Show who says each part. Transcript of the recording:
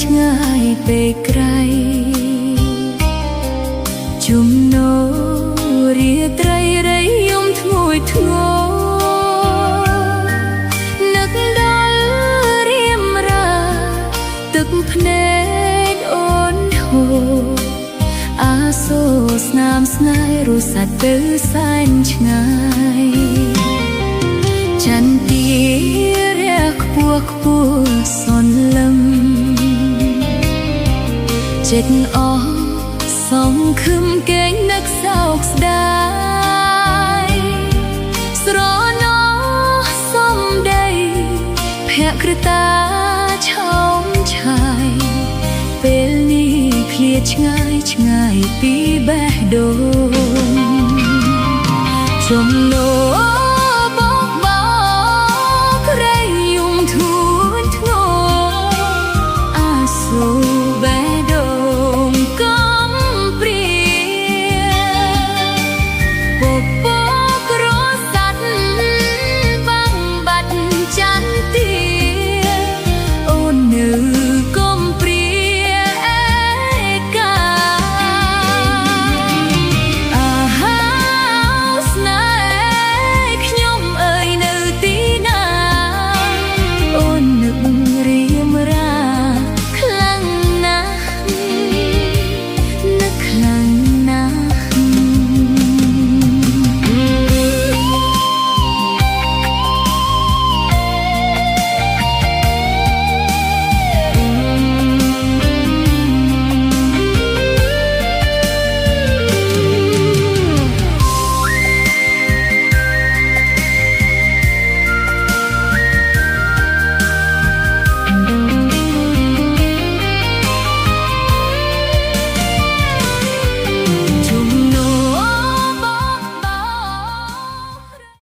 Speaker 1: ឆ្ងាយពេកក្រៃជុំណូរាត្រីរៃយំធ្ងួយធ្ងរនឹកដល់រៀមរាទឹកភ្នែកអូនហូរអាសូរស្នាមស្នេហ៍រសាត់ទៅសែនឆ្ងាយចន្ទទីរះខ្ពស់ខ្ពស់សន្លឹមចិត្តអស់សងខឹមកេងនឹកសោកស្ដាយស្រណោសំដីភក្ត្រតាឆោមឆាយពេលនេះឃ្លាតឆ្ងាយឆ្ងាយពីបេះដូង